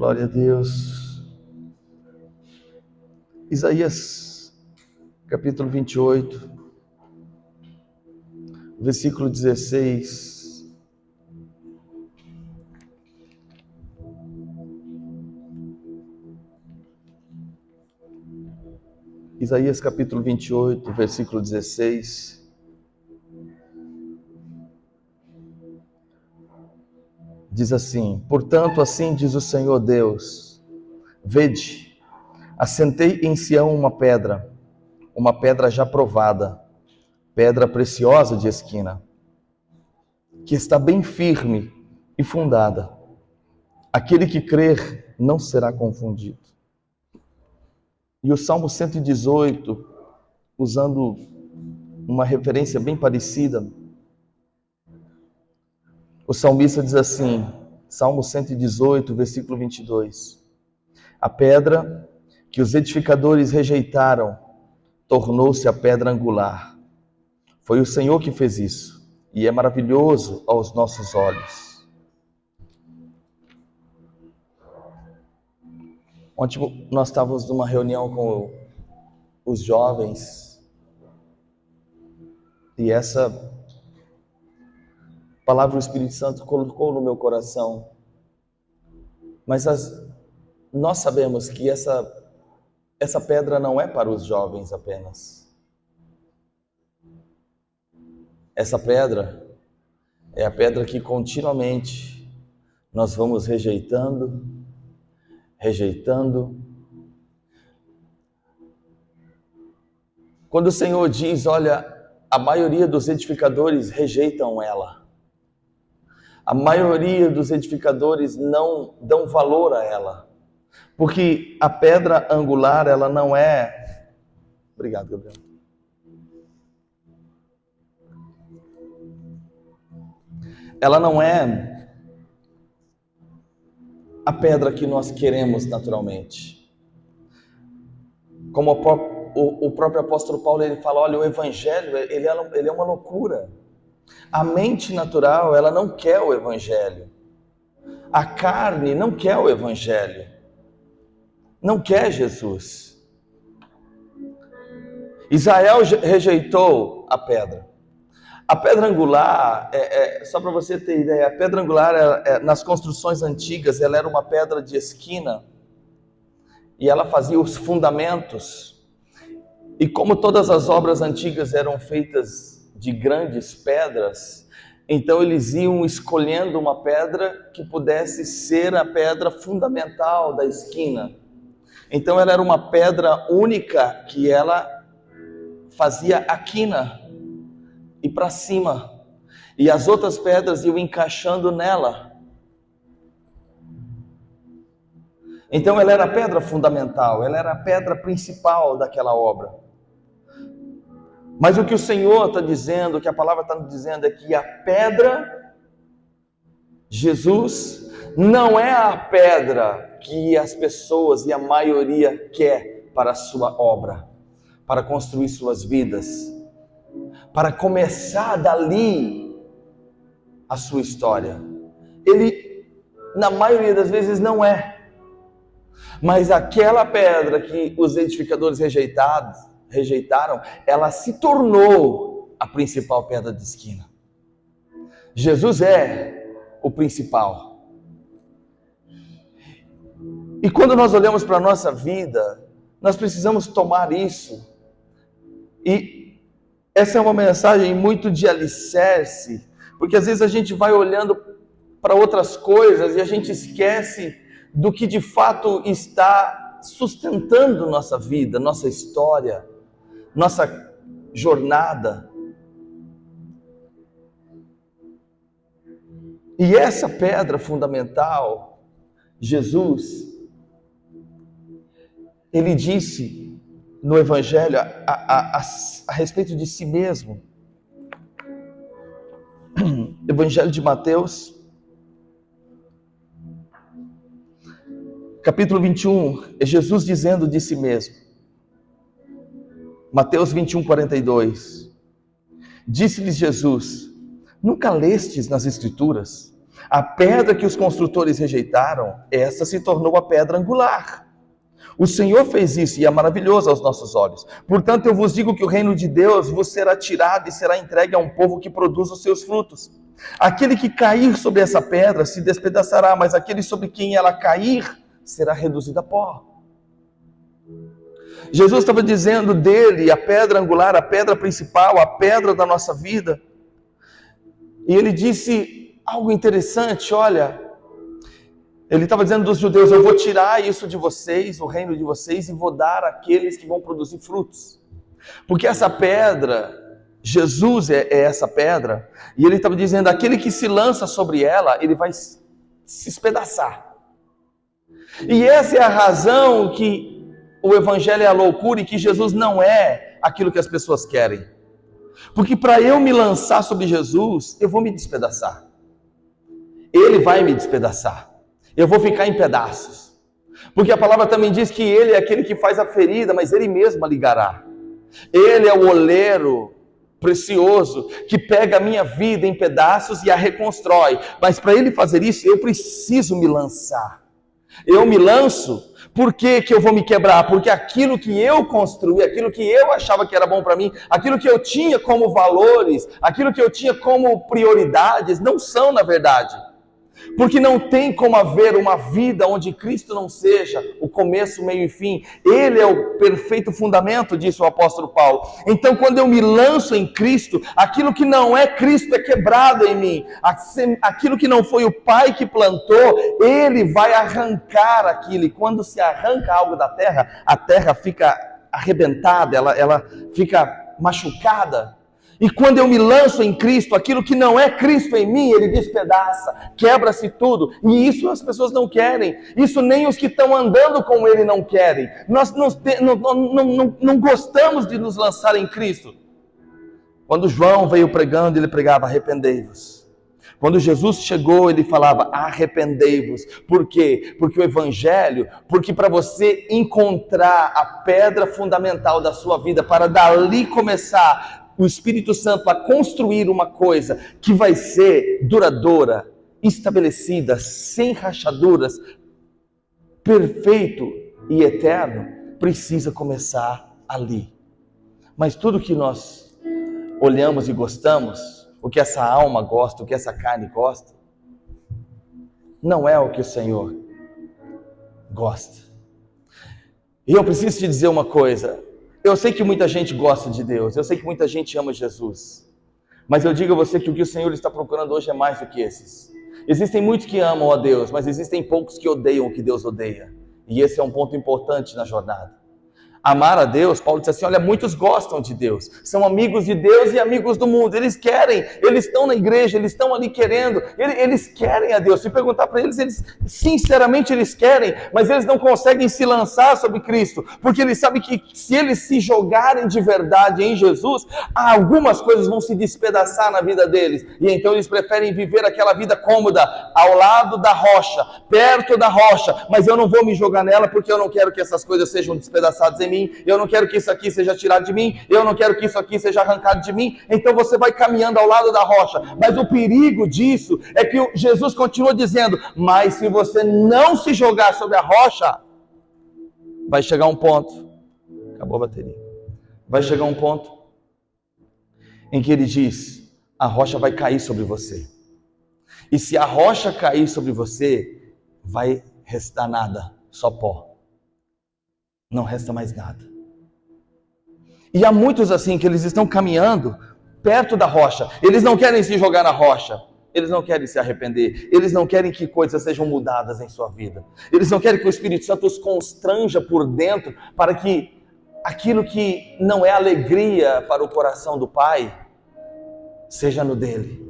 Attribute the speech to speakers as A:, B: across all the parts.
A: Glória a Deus. Isaías, capítulo 28, versículo 16. Isaías, capítulo 28, versículo 16. Diz assim: portanto, assim diz o Senhor Deus: vede, assentei em Sião uma pedra já provada, pedra preciosa de esquina, que está bem firme e fundada. Aquele que crer não será confundido. E o Salmo 118, usando uma referência bem parecida, o salmista diz assim, Salmo 118, versículo 22: a pedra que os edificadores rejeitaram tornou-se a pedra angular. Foi o Senhor que fez isso, e é maravilhoso aos nossos olhos. Ontem nós estávamos numa reunião com os jovens, e essa palavra o Espírito Santo colocou no meu coração. Mas nós sabemos que essa pedra não é para os jovens apenas. Essa pedra é a pedra que continuamente nós vamos rejeitando. Quando o Senhor diz, olha, a maioria dos edificadores rejeitam ela. A maioria dos edificadores não dão valor a ela. Porque a pedra angular, ela não é... Obrigado, Gabriel. Ela não é a pedra que nós queremos naturalmente. Como o próprio apóstolo Paulo, ele fala, olha, o evangelho, ele é uma loucura. A mente natural, ela não quer o evangelho. A carne não quer o evangelho. Não quer Jesus. Israel rejeitou a pedra. A pedra angular, só para você ter ideia, a pedra angular, nas construções antigas, ela era uma pedra de esquina, e ela fazia os fundamentos. E como todas as obras antigas eram feitas de grandes pedras, então eles iam escolhendo uma pedra que pudesse ser a pedra fundamental da esquina. Então ela era uma pedra única que ela fazia a quina e para cima, e as outras pedras iam encaixando nela. Então ela era a pedra fundamental, ela era a pedra principal daquela obra. Mas o que o Senhor está dizendo, o que a palavra está dizendo, é que a pedra, Jesus, não é a pedra que as pessoas e a maioria quer para a sua obra, para construir suas vidas, para começar dali a sua história. Ele, na maioria das vezes, não é. Mas aquela pedra que os edificadores rejeitaram, ela se tornou a principal pedra de esquina. Jesus é o principal. E quando nós olhamos para a nossa vida, nós precisamos tomar isso. E essa é uma mensagem muito de alicerce, porque às vezes a gente vai olhando para outras coisas e a gente esquece do que de fato está sustentando nossa vida, nossa história, nossa jornada. E essa pedra fundamental, Jesus, ele disse no Evangelho a respeito de si mesmo. Evangelho de Mateus, capítulo 21, é Jesus dizendo de si mesmo. Mateus 21, 42. Disse-lhes Jesus: nunca lestes nas Escrituras A pedra que os construtores rejeitaram, essa se tornou a pedra angular. O Senhor fez isso e é maravilhoso aos nossos olhos. Portanto, eu vos digo que o reino de Deus vos será tirado e será entregue a um povo que produz os seus frutos. Aquele que cair sobre essa pedra se despedaçará, mas aquele sobre quem ela cair será reduzido a pó. Jesus estava dizendo dele, a pedra angular, a pedra principal, a pedra da nossa vida. E ele disse algo interessante, olha, ele estava dizendo dos judeus, eu vou tirar isso de vocês, o reino de vocês, e vou dar àqueles que vão produzir frutos. Porque essa pedra, Jesus é essa pedra, e ele estava dizendo, aquele que se lança sobre ela, ele vai se espedaçar. E essa é a razão que o evangelho é a loucura e que Jesus não é aquilo que as pessoas querem. Porque para eu me lançar sobre Jesus, eu vou me despedaçar. Ele vai me despedaçar. Eu vou ficar em pedaços. Porque a palavra também diz que ele é aquele que faz a ferida, mas ele mesmo a ligará. Ele é o oleiro precioso que pega a minha vida em pedaços e a reconstrói. Mas para ele fazer isso, eu preciso me lançar. Eu me lanço, por que eu vou me quebrar? Porque aquilo que eu construí, aquilo que eu achava que era bom para mim, aquilo que eu tinha como valores, aquilo que eu tinha como prioridades, não são na verdade. Porque não tem como haver uma vida onde Cristo não seja o começo, meio e fim. Ele é o perfeito fundamento, disse o apóstolo Paulo. Então, quando eu me lanço em Cristo, aquilo que não é Cristo é quebrado em mim. Aquilo que não foi o Pai que plantou, Ele vai arrancar aquilo. E quando se arranca algo da terra, a terra fica arrebentada, ela fica machucada. E quando eu me lanço em Cristo, aquilo que não é Cristo em mim, ele despedaça, quebra-se tudo. E isso as pessoas não querem. Isso nem os que estão andando com ele não querem. Nós não gostamos de nos lançar em Cristo. Quando João veio pregando, ele pregava, arrependei-vos. Quando Jesus chegou, ele falava, arrependei-vos. Por quê? Porque o Evangelho, porque para você encontrar a pedra fundamental da sua vida, para dali começar o Espírito Santo a construir uma coisa que vai ser duradoura, estabelecida, sem rachaduras, perfeito e eterno, precisa começar ali. Mas tudo que nós olhamos e gostamos, o que essa alma gosta, o que essa carne gosta, não é o que o Senhor gosta. E eu preciso te dizer uma coisa. Eu sei que muita gente gosta de Deus, eu sei que muita gente ama Jesus, mas eu digo a você que o que o Senhor está procurando hoje é mais do que esses. Existem muitos que amam a Deus, mas existem poucos que odeiam o que Deus odeia, e esse é um ponto importante na jornada. Amar a Deus, Paulo disse assim, olha, muitos gostam de Deus, são amigos de Deus e amigos do mundo, eles querem, eles estão na igreja, eles estão ali querendo, eles querem a Deus. Se perguntar para eles, sinceramente eles querem, mas eles não conseguem se lançar sobre Cristo, porque eles sabem que se eles se jogarem de verdade em Jesus, algumas coisas vão se despedaçar na vida deles, e então eles preferem viver aquela vida cômoda, ao lado da rocha, perto da rocha, mas eu não vou me jogar nela, porque eu não quero que essas coisas sejam despedaçadas em mim, eu não quero que isso aqui seja tirado de mim, eu não quero que isso aqui seja arrancado de mim. Então você vai caminhando ao lado da rocha, mas o perigo disso é que Jesus continua dizendo, mas se você não se jogar sobre a rocha, vai chegar um ponto, acabou a bateria, vai chegar um ponto em que ele diz, a rocha vai cair sobre você, e se a rocha cair sobre você, vai restar nada, só pó. Não resta mais nada. E há muitos assim que eles estão caminhando perto da rocha. Eles não querem se jogar na rocha. Eles não querem se arrepender. Eles não querem que coisas sejam mudadas em sua vida. Eles não querem que o Espírito Santo os constranja por dentro para que aquilo que não é alegria para o coração do Pai seja no dele.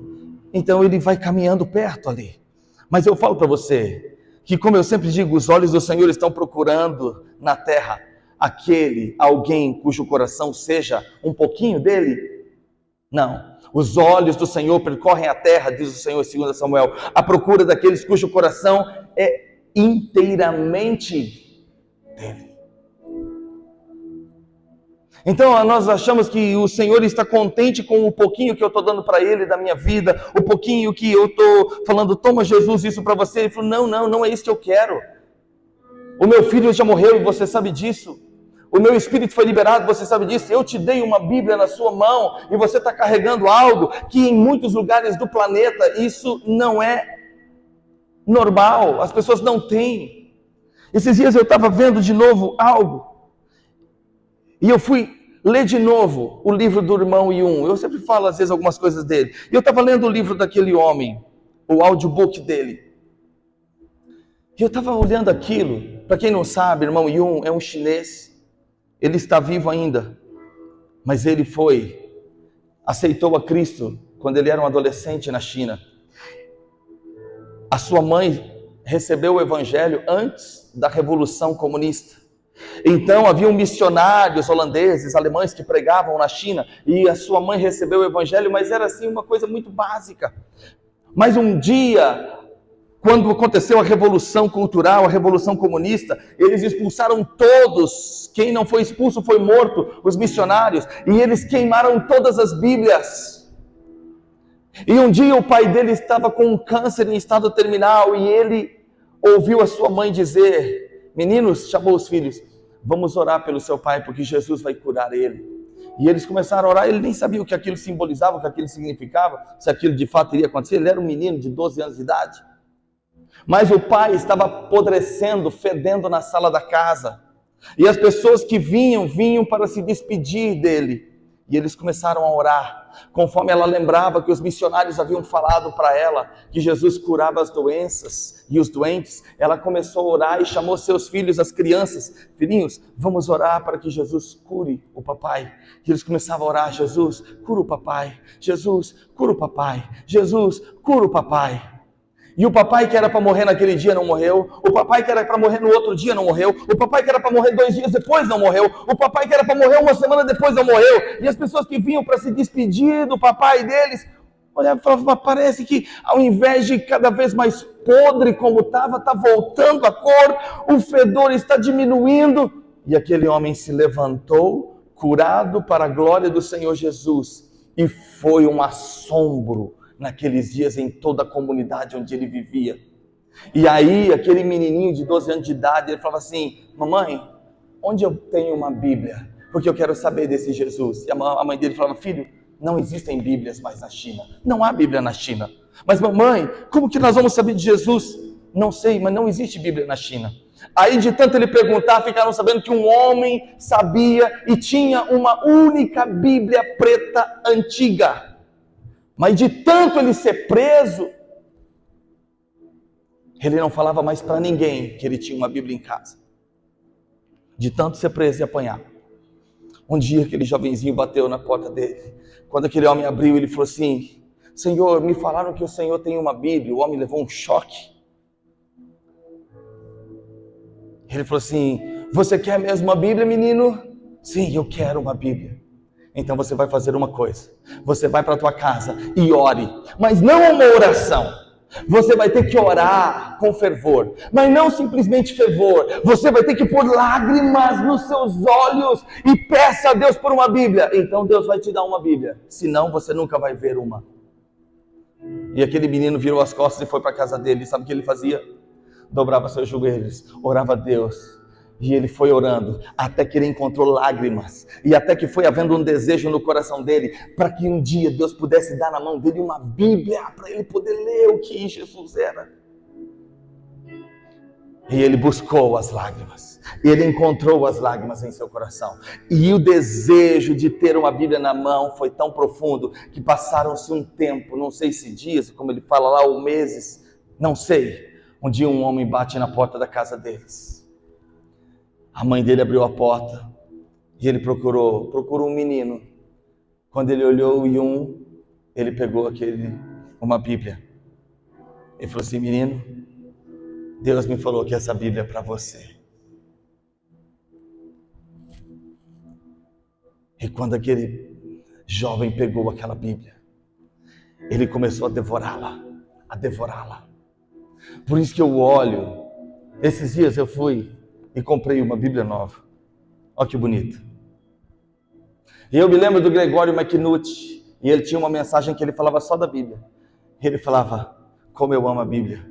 A: Então ele vai caminhando perto ali. Mas eu falo para você que, como eu sempre digo, os olhos do Senhor estão procurando na terra alguém cujo coração seja um pouquinho dele? Não. Os olhos do Senhor percorrem a terra, diz o Senhor, 2 Samuel, à procura daqueles cujo coração é inteiramente dele. Então nós achamos que o Senhor está contente com o pouquinho que eu estou dando para Ele da minha vida, o pouquinho que eu estou falando, toma Jesus isso para você. Ele falou, não é isso que eu quero. O meu filho já morreu e você sabe disso. O meu espírito foi liberado, você sabe disso. Eu te dei uma Bíblia na sua mão e você está carregando algo que em muitos lugares do planeta isso não é normal. As pessoas não têm. Esses dias eu estava vendo de novo algo. E eu fui ler de novo o livro do irmão Yun. Eu sempre falo às vezes algumas coisas dele. E eu estava lendo o livro daquele homem, o audiobook dele. E eu estava olhando aquilo. Para quem não sabe, irmão Yun é um chinês. Ele está vivo ainda. Mas ele aceitou a Cristo quando ele era um adolescente na China. A sua mãe recebeu o evangelho antes da Revolução Comunista. Então haviam missionários holandeses, alemães que pregavam na China e a sua mãe recebeu o evangelho, mas era assim uma coisa muito básica. Mas um dia, quando aconteceu a Revolução Cultural, a Revolução Comunista, eles expulsaram todos, quem não foi expulso foi morto, os missionários, e eles queimaram todas as Bíblias. E um dia o pai dele estava com um câncer em estado terminal e ele ouviu a sua mãe dizer, meninos, chamou os filhos, vamos orar pelo seu pai, porque Jesus vai curar ele. E eles começaram a orar, ele nem sabia o que aquilo simbolizava, o que aquilo significava, se aquilo de fato iria acontecer. Ele era um menino de 12 anos de idade. Mas o pai estava apodrecendo, fedendo na sala da casa. E as pessoas que vinham para se despedir dele. E eles começaram a orar. Conforme ela lembrava que os missionários haviam falado para ela que Jesus curava as doenças e os doentes, ela começou a orar e chamou seus filhos, as crianças. Filhinhos, vamos orar para que Jesus cure o papai. E eles começavam a orar, Jesus, cura o papai. Jesus, cura o papai. Jesus, cura o papai. E o papai que era para morrer naquele dia não morreu. O papai que era para morrer no outro dia não morreu. O papai que era para morrer 2 dias depois não morreu. O papai que era para morrer 1 semana depois não morreu. E as pessoas que vinham para se despedir do papai deles, olhavam e falavam, parece que ao invés de cada vez mais podre como estava, está voltando a cor, o fedor está diminuindo. E aquele homem se levantou, curado para a glória do Senhor Jesus. E foi um assombro naqueles dias em toda a comunidade onde ele vivia. E aí, aquele menininho de 12 anos de idade, ele falava assim, mamãe, onde eu tenho uma Bíblia? Porque eu quero saber desse Jesus. E a mãe dele falava, filho, não existem Bíblias mais na China. Não há Bíblia na China. Mas mamãe, como que nós vamos saber de Jesus? Não sei, mas não existe Bíblia na China. Aí de tanto ele perguntar, ficaram sabendo que um homem sabia e tinha uma única Bíblia preta antiga. Mas de tanto ele ser preso, ele não falava mais para ninguém que ele tinha uma Bíblia em casa. De tanto ser preso e apanhar. Um dia aquele jovenzinho bateu na porta dele. Quando aquele homem abriu, ele falou assim, Senhor, me falaram que o Senhor tem uma Bíblia. O homem levou um choque. Ele falou assim, você quer mesmo uma Bíblia, menino? Sim, eu quero uma Bíblia. Então você vai fazer uma coisa, você vai para a tua casa e ore, mas não uma oração, você vai ter que orar com fervor, mas não simplesmente fervor, você vai ter que pôr lágrimas nos seus olhos e peça a Deus por uma Bíblia, então Deus vai te dar uma Bíblia, senão você nunca vai ver uma. E aquele menino virou as costas e foi para a casa dele, sabe o que ele fazia? Dobrava seus joelhos, orava a Deus. E ele foi orando, até que ele encontrou lágrimas, e até que foi havendo um desejo no coração dele, para que um dia Deus pudesse dar na mão dele uma Bíblia, para ele poder ler o que Jesus era. E ele buscou as lágrimas, ele encontrou as lágrimas em seu coração, e o desejo de ter uma Bíblia na mão foi tão profundo, que passaram-se um tempo, não sei se dias, como ele fala lá, ou meses, não sei. Um dia um homem bate na porta da casa deles. A mãe dele abriu a porta e ele procurou um menino. Quando ele olhou ele pegou uma Bíblia. Ele falou assim, menino, Deus me falou que essa Bíblia é para você. E quando aquele jovem pegou aquela Bíblia, ele começou a devorá-la. Por isso que eu olho, esses dias eu fui e comprei uma Bíblia nova. Olha que bonita. E eu me lembro do Gregório McNutt, e ele tinha uma mensagem que ele falava só da Bíblia. Ele falava, como eu amo a Bíblia,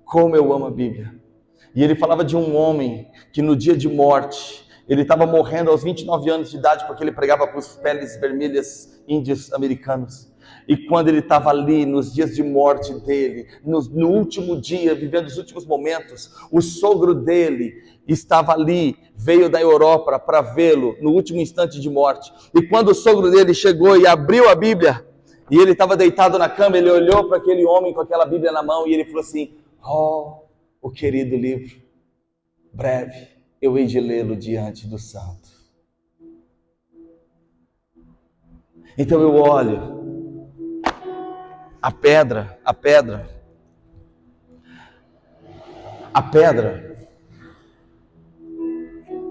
A: como eu amo a Bíblia. E ele falava de um homem que no dia de morte, ele estava morrendo aos 29 anos de idade, porque ele pregava para os peles vermelhas índios americanos. E quando ele estava ali, nos dias de morte dele, no último dia, vivendo os últimos momentos, o sogro dele estava ali, veio da Europa para vê-lo no último instante de morte. E quando o sogro dele chegou e abriu a Bíblia, e ele estava deitado na cama, ele olhou para aquele homem com aquela Bíblia na mão e ele falou assim, oh, o querido livro, breve eu hei de lê-lo diante do santo. Então eu olho, a pedra,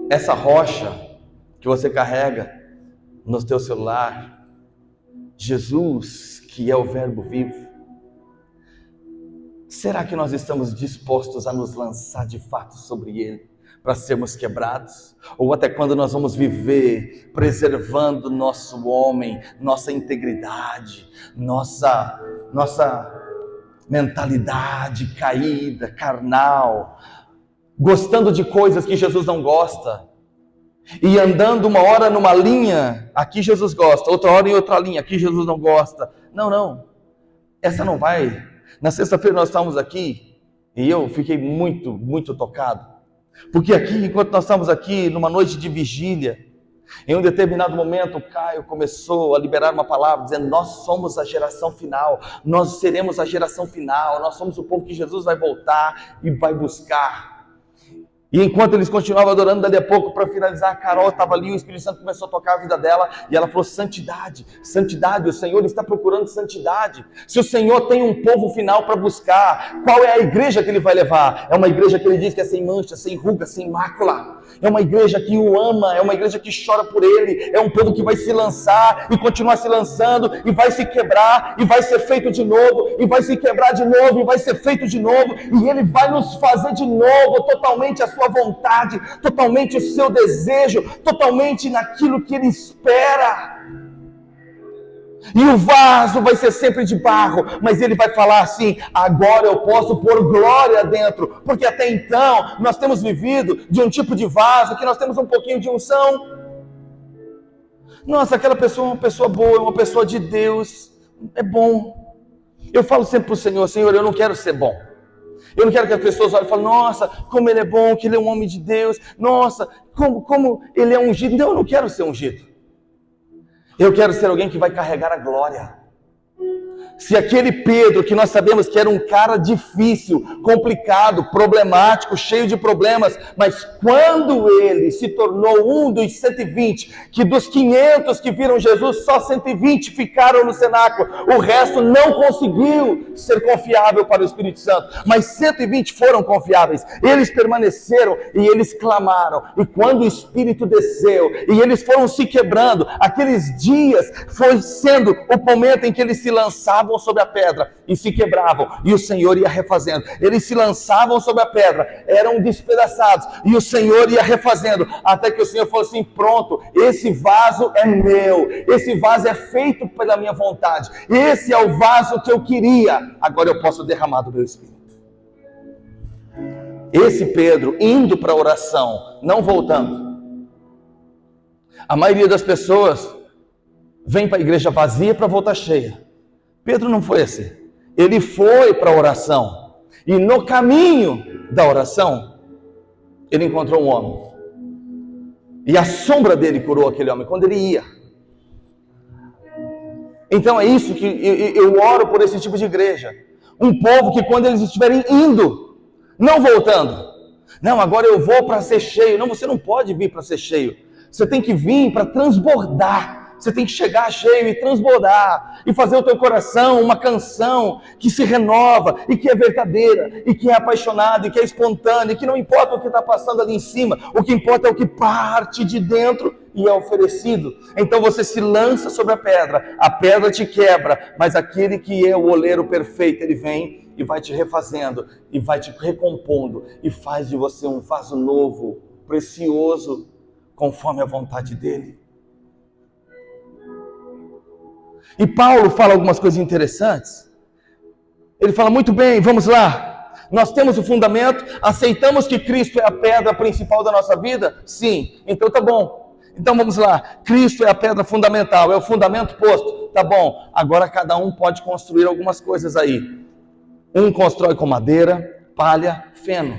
A: essa rocha que você carrega no teu celular, Jesus, que é o verbo vivo, será que nós estamos dispostos a nos lançar de fato sobre ele, para sermos quebrados? Ou até quando nós vamos viver preservando nosso homem, nossa integridade, nossa mentalidade caída, carnal, gostando de coisas que Jesus não gosta, e andando uma hora numa linha, aqui Jesus gosta, outra hora em outra linha, aqui Jesus não gosta. Não, essa não vai. Na sexta-feira nós estávamos aqui, e eu fiquei muito tocado, porque aqui, enquanto nós estávamos aqui, numa noite de vigília, em um determinado momento, o Caio começou a liberar uma palavra, dizendo, nós somos a geração final, nós seremos a geração final, nós somos o povo que Jesus vai voltar e vai buscar. E enquanto eles continuavam adorando, dali a pouco, para finalizar, a Carol estava ali, o Espírito Santo começou a tocar a vida dela, e ela falou, santidade, o Senhor está procurando santidade. Se o Senhor tem um povo final para buscar, qual é a igreja que Ele vai levar? É uma igreja que Ele diz que é sem mancha, sem ruga, sem mácula. É uma igreja que o ama, é uma igreja que chora por Ele, é um povo que vai se lançar, e continuar se lançando, e vai se quebrar, e vai ser feito de novo, e vai se quebrar de novo, e vai ser feito de novo, e Ele vai nos fazer de novo, totalmente a sua vontade, totalmente o seu desejo, totalmente naquilo que Ele espera. E o vaso vai ser sempre de barro, mas Ele vai falar assim, agora eu posso pôr glória dentro, porque até então nós temos vivido de um tipo de vaso que nós temos um pouquinho de unção. Nossa, aquela pessoa é uma pessoa boa, é uma pessoa de Deus, é bom. Eu falo sempre para o Senhor, Senhor, eu não quero ser bom. Eu não quero que as pessoas olhem e falem, nossa, como ele é bom, que ele é um homem de Deus, nossa, como ele é ungido. Não, eu não quero ser ungido. Eu quero ser alguém que vai carregar a glória. Se aquele Pedro, que nós sabemos que era um cara difícil, complicado, problemático, cheio de problemas, mas quando ele se tornou um dos 120, que dos 500 que viram Jesus, só 120 ficaram no cenáculo, o resto não conseguiu ser confiável para o Espírito Santo, mas 120 foram confiáveis, eles permaneceram e eles clamaram, e quando o Espírito desceu, e eles foram se quebrando, aqueles dias foi sendo o momento em que eles se lançavam sobre a pedra e se quebravam, e o Senhor ia refazendo. Eles se lançavam sobre a pedra, eram despedaçados, e o Senhor ia refazendo, até que o Senhor falou assim, pronto, esse vaso é meu, esse vaso é feito pela minha vontade, esse é o vaso que eu queria, agora eu posso derramar do meu Espírito. Esse Pedro indo para a oração, não voltando. A maioria das pessoas vem para a igreja vazia para voltar cheia. Pedro não foi assim. Ele foi para a oração. E no caminho da oração, ele encontrou um homem. E a sombra dele curou aquele homem quando ele ia. Então é isso que eu oro por esse tipo de igreja. Um povo que quando eles estiverem indo, não voltando. Não, agora eu vou para ser cheio. Não, você não pode vir para ser cheio. Você tem que vir para transbordar. Você tem que chegar cheio e transbordar, e fazer o teu coração uma canção que se renova, e que é verdadeira, e que é apaixonada, e que é espontânea, e que não importa o que está passando ali em cima, o que importa é o que parte de dentro e é oferecido. Então você se lança sobre a pedra te quebra, mas aquele que é o oleiro perfeito, ele vem e vai te refazendo, e vai te recompondo, e faz de você um vaso novo, precioso, conforme a vontade dele. E Paulo fala algumas coisas interessantes. Ele fala, muito bem, vamos lá. Nós temos o fundamento, aceitamos que Cristo é a pedra principal da nossa vida? Sim, então tá bom. Então vamos lá, Cristo é a pedra fundamental, é o fundamento posto. Tá bom, agora cada um pode construir algumas coisas aí. Um constrói com madeira, palha, feno.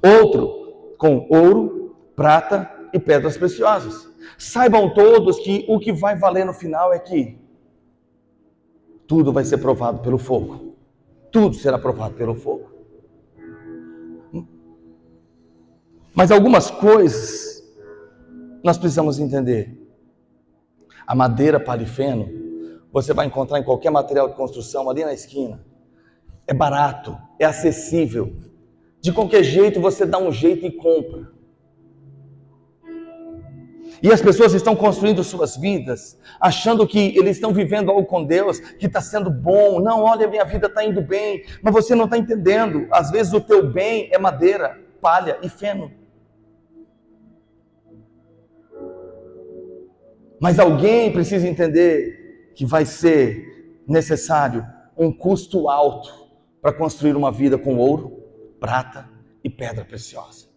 A: Outro com ouro, prata e pedras preciosas. Saibam todos que o que vai valer no final é que tudo vai ser provado pelo fogo. Tudo será provado pelo fogo. Mas algumas coisas nós precisamos entender. A madeira, palha e feno, você vai encontrar em qualquer material de construção ali na esquina. É barato, é acessível. De qualquer jeito você dá um jeito e compra. E as pessoas estão construindo suas vidas, achando que eles estão vivendo algo com Deus, que está sendo bom. Não, olha, minha vida está indo bem, mas você não está entendendo. Às vezes o teu bem é madeira, palha e feno. Mas alguém precisa entender que vai ser necessário um custo alto para construir uma vida com ouro, prata e pedra preciosa.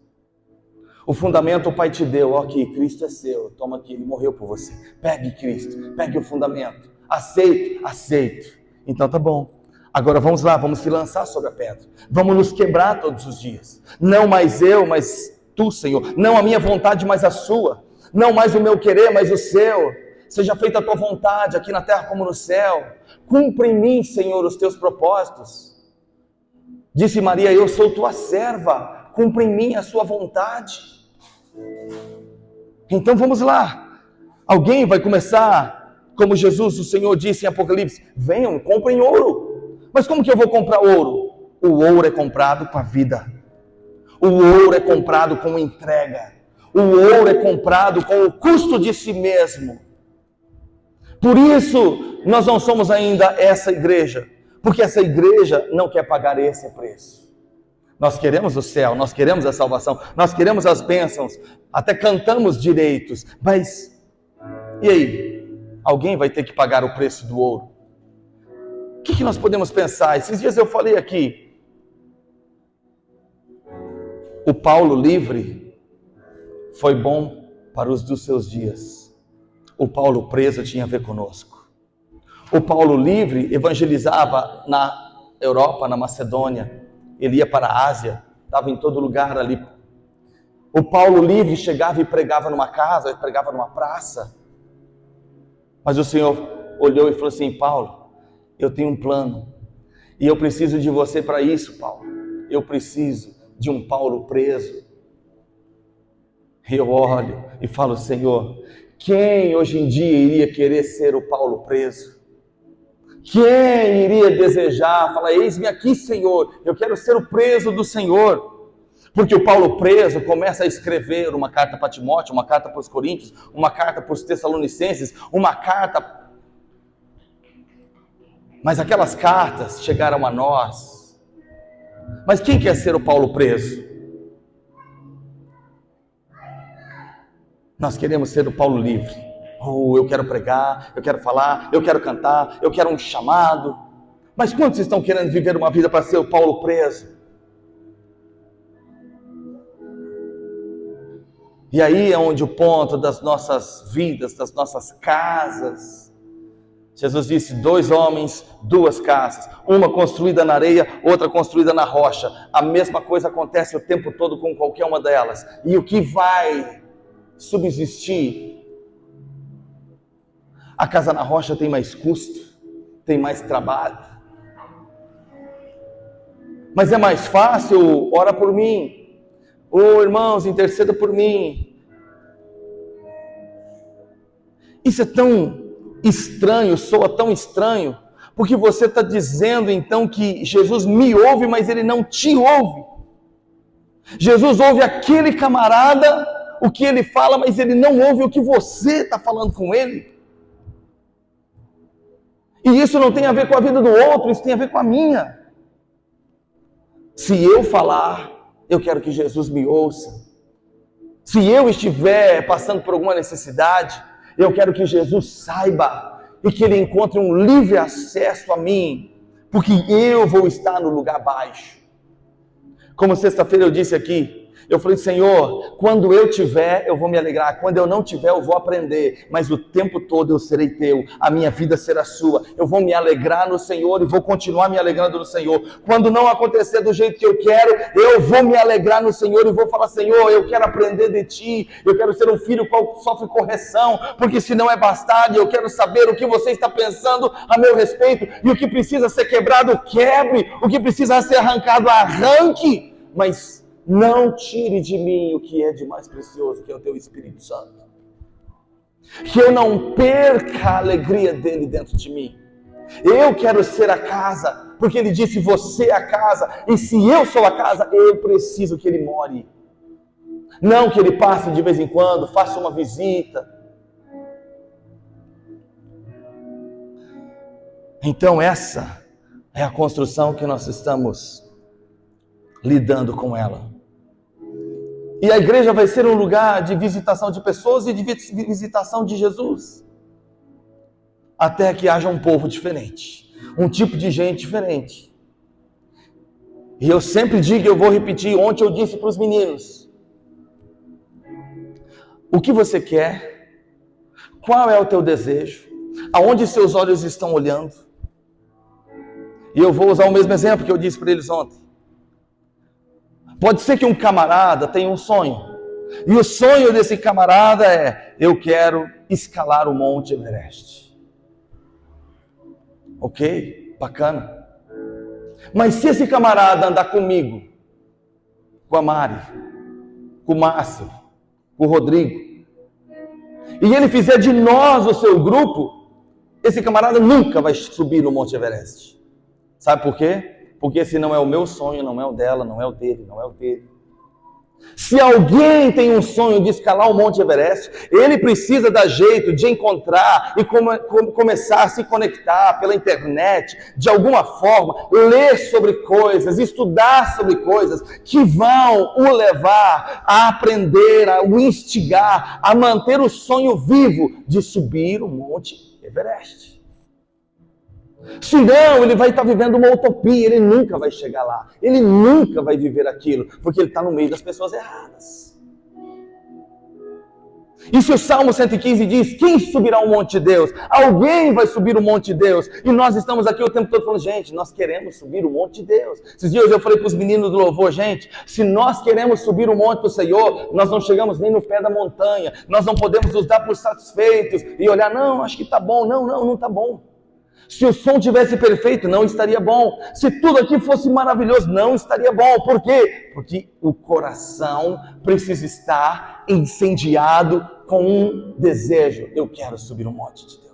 A: O fundamento o Pai te deu, ó, aqui, Cristo é seu, toma aqui, Ele morreu por você. Pegue Cristo, pegue o fundamento. Aceito, aceito. Então tá bom. Agora vamos lá, vamos se lançar sobre a pedra. Vamos nos quebrar todos os dias. Não mais eu, mas tu, Senhor. Não a minha vontade, mas a sua. Não mais o meu querer, mas o seu. Seja feita a tua vontade, aqui na terra como no céu. Cumpra em mim, Senhor, os teus propósitos. Disse Maria, eu sou tua serva. Cumpra em mim a sua vontade. Então vamos lá. Alguém vai começar, como Jesus, o Senhor disse em Apocalipse, venham, comprem ouro. Mas como que eu vou comprar ouro? O ouro é comprado com a vida. O ouro é comprado com entrega. O ouro é comprado com o custo de si mesmo. Por isso, nós não somos ainda essa igreja. Porque essa igreja não quer pagar esse preço. Nós queremos o céu, nós queremos a salvação, nós queremos as bênçãos, até cantamos direitos, mas e aí? Alguém vai ter que pagar o preço do ouro? O que nós podemos pensar? Esses dias eu falei aqui, o Paulo livre foi bom para os dos seus dias. O Paulo preso tinha a ver conosco. O Paulo livre evangelizava na Europa, na Macedônia. Ele ia para a Ásia, estava em todo lugar ali. O Paulo livre chegava e pregava numa casa, pregava numa praça. Mas o Senhor olhou e falou assim, Paulo, eu tenho um plano. E eu preciso de você para isso, Paulo. Eu preciso de um Paulo preso. E eu olho e falo, Senhor, quem hoje em dia iria querer ser o Paulo preso? Quem iria desejar, falar, eis-me aqui, Senhor, eu quero ser o preso do Senhor. Porque o Paulo preso começa a escrever uma carta para Timóteo, uma carta para os Coríntios, uma carta para os Tessalonicenses, uma carta. Mas aquelas cartas chegaram a nós. Mas quem quer ser o Paulo preso? Nós queremos ser o Paulo livre. Eu quero pregar, eu quero falar, eu quero cantar, eu quero um chamado. Mas quantos estão querendo viver uma vida para ser o Paulo preso? E aí é onde o ponto das nossas vidas, das nossas casas. Jesus disse, 2 homens, 2 casas. Uma construída na areia, outra construída na rocha. A mesma coisa acontece o tempo todo com qualquer uma delas. E o que vai subsistir? A casa na rocha tem mais custo, tem mais trabalho. Mas é mais fácil, ora por mim. Irmãos, interceda por mim. Isso é tão estranho, soa tão estranho, porque você está dizendo então que Jesus me ouve, mas Ele não te ouve. Jesus ouve aquele camarada, o que ele fala, mas Ele não ouve o que você está falando com Ele. E isso não tem a ver com a vida do outro, isso tem a ver com a minha. Se eu falar, eu quero que Jesus me ouça. Se eu estiver passando por alguma necessidade, eu quero que Jesus saiba e que ele encontre um livre acesso a mim, porque eu vou estar no lugar baixo. Como sexta-feira eu disse aqui, eu falei, Senhor, quando eu tiver, eu vou me alegrar. Quando eu não tiver, eu vou aprender. Mas o tempo todo eu serei teu. A minha vida será sua. Eu vou me alegrar no Senhor e vou continuar me alegrando no Senhor. Quando não acontecer do jeito que eu quero, eu vou me alegrar no Senhor e vou falar, Senhor, eu quero aprender de Ti. Eu quero ser um filho que sofre correção, porque se não é bastardo, eu quero saber o que você está pensando a meu respeito. E o que precisa ser quebrado, quebre. O que precisa ser arrancado, arranque. Mas não tire de mim o que é de mais precioso, que é o Teu Espírito Santo. Que eu não perca a alegria dele dentro de mim. Eu quero ser a casa, porque ele disse, você é a casa. E se eu sou a casa, eu preciso que ele more. Não que ele passe de vez em quando, faça uma visita. Então essa é a construção que nós estamos lidando com ela. E a igreja vai ser um lugar de visitação de pessoas e de visitação de Jesus. Até que haja um povo diferente. Um tipo de gente diferente. E eu sempre digo, eu vou repetir, ontem eu disse para os meninos. O que você quer? Qual é o teu desejo? Aonde seus olhos estão olhando? E eu vou usar o mesmo exemplo que eu disse para eles ontem. Pode ser que um camarada tenha um sonho. E o sonho desse camarada é, eu quero escalar o Monte Everest. Ok, bacana. Mas se esse camarada andar comigo, com a Mari, com o Márcio, com o Rodrigo, e ele fizer de nós o seu grupo, esse camarada nunca vai subir no Monte Everest. Sabe por quê? Porque esse não é o meu sonho, não é o dela, não é o dele, não é o dele. Se alguém tem um sonho de escalar o Monte Everest, ele precisa dar jeito de encontrar e começar a se conectar pela internet, de alguma forma, ler sobre coisas, estudar sobre coisas que vão o levar a aprender, a o instigar, a manter o sonho vivo de subir o Monte Everest. Senão ele vai estar vivendo uma utopia, ele nunca vai chegar lá, ele nunca vai viver aquilo, porque ele está no meio das pessoas erradas. E se o Salmo 115 diz, quem subirá ao monte de Deus? Alguém vai subir o monte de Deus. E nós estamos aqui o tempo todo falando, gente, nós queremos subir o monte de Deus. Esses dias eu falei para os meninos do louvor, gente, se nós queremos subir o monte do Senhor, nós não chegamos nem no pé da montanha, nós não podemos nos dar por satisfeitos e olhar, não, acho que está bom, não está bom. Se o som tivesse perfeito, não estaria bom. Se tudo aqui fosse maravilhoso, não estaria bom. Por quê? Porque o coração precisa estar incendiado com um desejo. Eu quero subir o monte de Deus.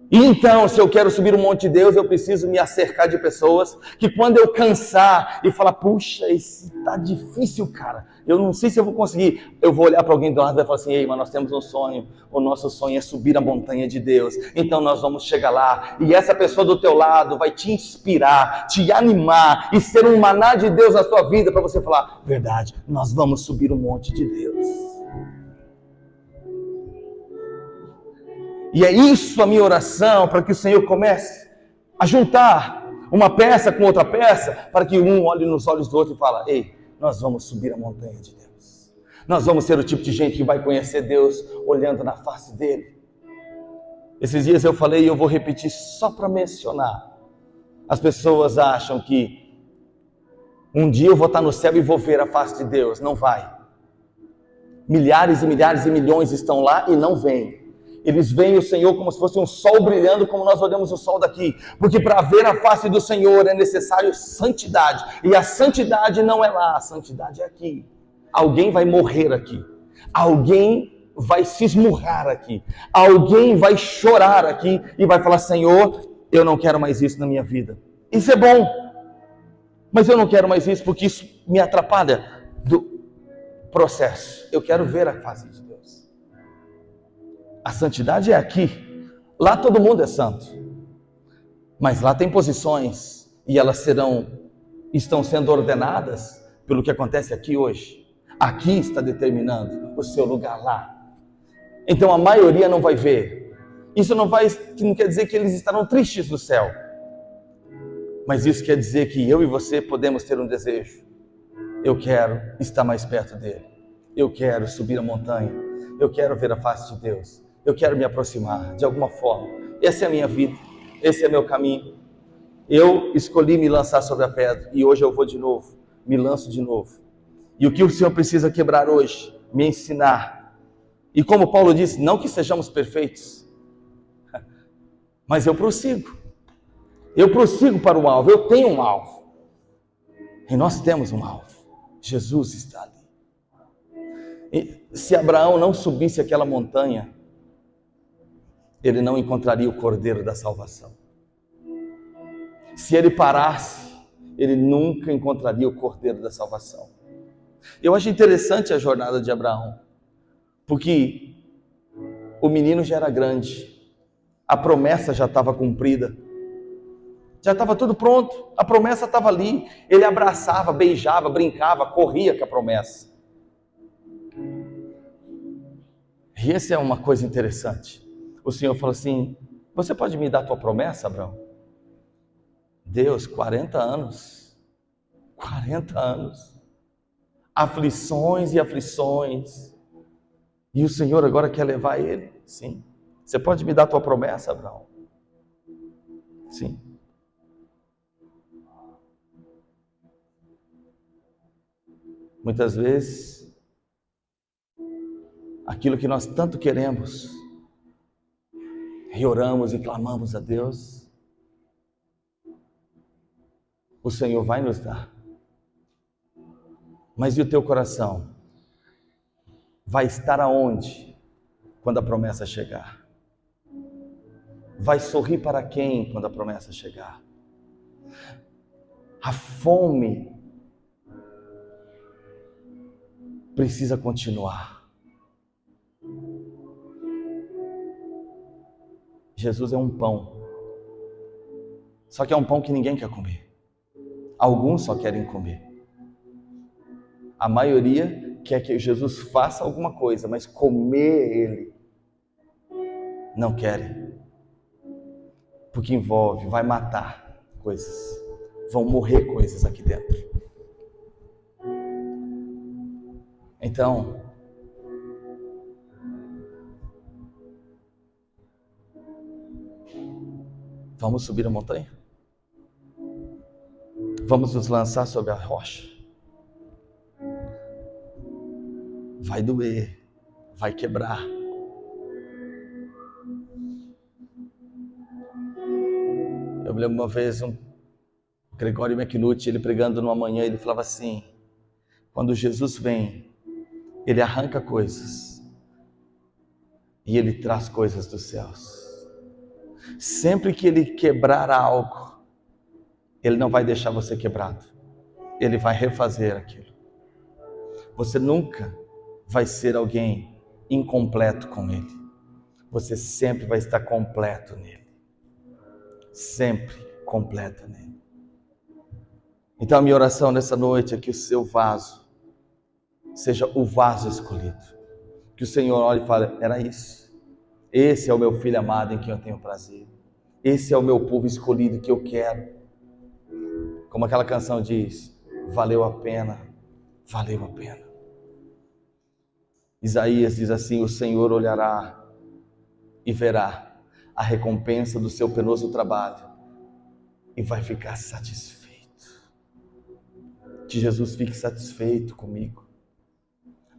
A: E então, se eu quero subir o monte de Deus, eu preciso me acercar de pessoas que quando eu cansar e falar, puxa, esse tá difícil, cara, eu não sei se eu vou conseguir, eu vou olhar para alguém do lado e vai falar assim, ei, mas nós temos um sonho, o nosso sonho é subir a montanha de Deus, então nós vamos chegar lá, e essa pessoa do teu lado vai te inspirar, te animar, e ser um maná de Deus na sua vida, para você falar, verdade, nós vamos subir o monte de Deus. E é isso a minha oração, para que o Senhor comece a juntar uma peça com outra peça, para que um olhe nos olhos do outro e fale, ei, nós vamos subir a montanha de Deus. Nós vamos ser o tipo de gente que vai conhecer Deus olhando na face dele. Esses dias eu falei e eu vou repetir só para mencionar. As pessoas acham que um dia eu vou estar no céu e vou ver a face de Deus. Não vai. Milhares e milhares e milhões estão lá e não vêm. Eles veem o Senhor como se fosse um sol brilhando, como nós olhamos o sol daqui. Porque para ver a face do Senhor é necessário santidade. E a santidade não é lá, a santidade é aqui. Alguém vai morrer aqui. Alguém vai se esmurrar aqui. Alguém vai chorar aqui e vai falar, Senhor, eu não quero mais isso na minha vida. Isso é bom. Mas eu não quero mais isso porque isso me atrapalha do processo. Eu quero ver a face de Deus. A santidade é aqui. Lá todo mundo é santo. Mas lá tem posições e elas estão sendo ordenadas pelo que acontece aqui hoje. Aqui está determinando o seu lugar lá. Então a maioria não vai ver. Isso não quer dizer que eles estarão tristes no céu. Mas isso quer dizer que eu e você podemos ter um desejo. Eu quero estar mais perto dele. Eu quero subir a montanha. Eu quero ver a face de Deus. Eu quero me aproximar de alguma forma. Essa é a minha vida. Esse é meu caminho. Eu escolhi me lançar sobre a pedra e hoje eu vou de novo. Me lanço de novo. E o que o Senhor precisa quebrar hoje? Me ensinar. E como Paulo disse, não que sejamos perfeitos, mas eu prossigo. Eu prossigo para o alvo. Eu tenho um alvo. E nós temos um alvo. Jesus está ali. E se Abraão não subisse aquela montanha, ele não encontraria o Cordeiro da salvação. Se ele parasse, ele nunca encontraria o Cordeiro da salvação. Eu acho interessante a jornada de Abraão, porque o menino já era grande, a promessa já estava cumprida, já estava tudo pronto, a promessa estava ali, ele abraçava, beijava, brincava, corria com a promessa. E essa é uma coisa interessante. O Senhor falou assim: você pode me dar a tua promessa, Abraão? Deus, 40 anos, 40 anos, aflições e aflições, e o Senhor agora quer levar ele? Sim. Você pode me dar a tua promessa, Abraão? Sim. Muitas vezes, aquilo que nós tanto queremos, e oramos e clamamos a Deus, o Senhor vai nos dar. Mas e o teu coração? Vai estar aonde quando a promessa chegar? Vai sorrir para quem quando a promessa chegar? A fome precisa continuar. Jesus é um pão. Só que é um pão que ninguém quer comer. Alguns só querem comer. A maioria quer que Jesus faça alguma coisa, mas comer ele não querem. Porque envolve, vai matar coisas. Vão morrer coisas aqui dentro. Então, vamos subir a montanha? Vamos nos lançar sobre a rocha? Vai doer, vai quebrar. Eu me lembro uma vez um Gregório McNulty, ele pregando numa manhã, ele falava assim: quando Jesus vem, ele arranca coisas e ele traz coisas dos céus. Sempre que ele quebrar algo, ele não vai deixar você quebrado. Ele vai refazer aquilo. Você nunca vai ser alguém incompleto com ele. Você sempre vai estar completo nele. Sempre completo nele. Então a minha oração nessa noite é que o seu vaso seja o vaso escolhido. Que o Senhor olhe e fale: era isso. Esse é o meu filho amado em quem eu tenho prazer. Esse é o meu povo escolhido que eu quero. Como aquela canção diz: valeu a pena, valeu a pena. Isaías diz assim: o Senhor olhará e verá a recompensa do seu penoso trabalho e vai ficar satisfeito. Que Jesus fique satisfeito comigo.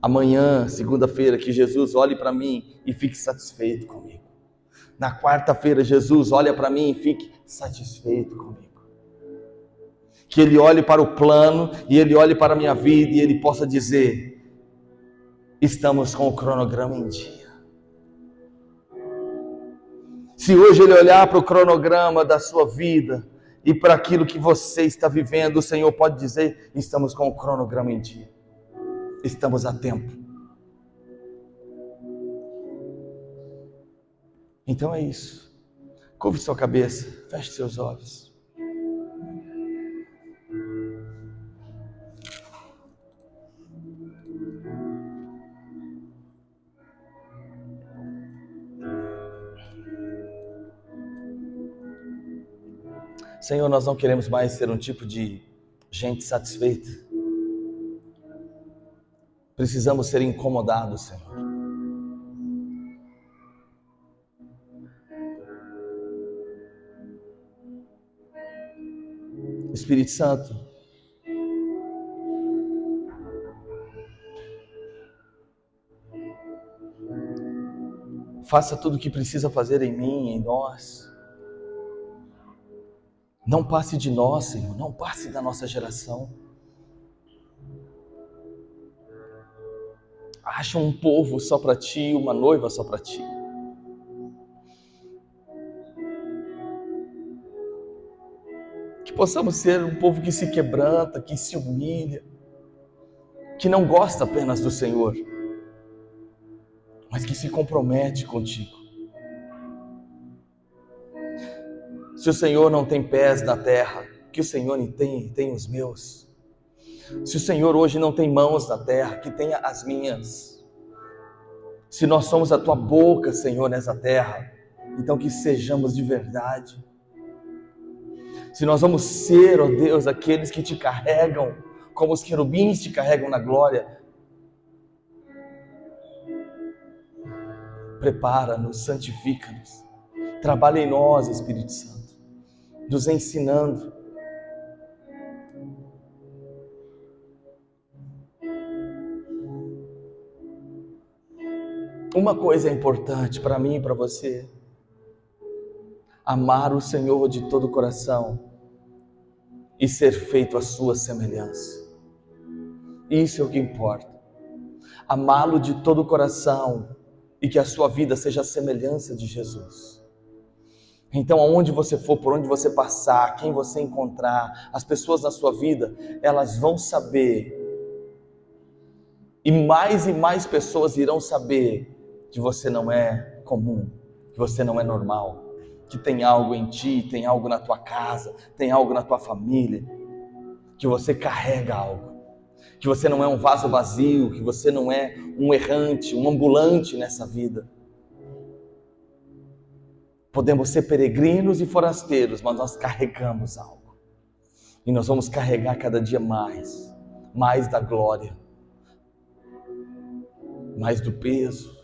A: Amanhã, segunda-feira, que Jesus olhe para mim e fique satisfeito comigo. Na quarta-feira, Jesus olha para mim e fique satisfeito comigo. Que Ele olhe para o plano e Ele olhe para a minha vida e Ele possa dizer: estamos com o cronograma em dia. Se hoje Ele olhar para o cronograma da sua vida e para aquilo que você está vivendo, o Senhor pode dizer: estamos com o cronograma em dia. Estamos a tempo. Então é isso. Curve sua cabeça, feche seus olhos. Senhor, nós não queremos mais ser um tipo de gente satisfeita. Precisamos ser incomodados, Senhor. Espírito Santo, faça tudo o que precisa fazer em mim, em nós. Não passe de nós, Senhor, não passe da nossa geração. Acha um povo só para Ti, uma noiva só para Ti. Que possamos ser um povo que se quebranta, que se humilha, que não gosta apenas do Senhor, mas que se compromete contigo. Se o Senhor não tem pés na terra, que o Senhor tem os meus. Se o Senhor hoje não tem mãos na terra, que tenha as minhas. Se nós somos a Tua boca, Senhor, nessa terra, então que sejamos de verdade. Se nós vamos ser, ó Deus, aqueles que Te carregam, como os querubins Te carregam na glória, prepara-nos, santifica-nos. Trabalha em nós, Espírito Santo, nos ensinando. Uma coisa é importante para mim e para você: amar o Senhor de todo o coração e ser feito à sua semelhança. Isso é o que importa. Amá-lo de todo o coração e que a sua vida seja a semelhança de Jesus. Então, aonde você for, por onde você passar, quem você encontrar, as pessoas na sua vida, elas vão saber, e mais pessoas irão saber que você não é comum, que você não é normal, que tem algo em ti, tem algo na tua casa, tem algo na tua família, que você carrega algo, que você não é um vaso vazio, que você não é um errante, um ambulante nessa vida. Podemos ser peregrinos e forasteiros, mas nós carregamos algo. E nós vamos carregar cada dia mais da glória, mais do peso.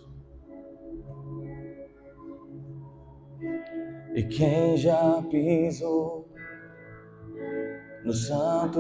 A: E quem já pisou no santo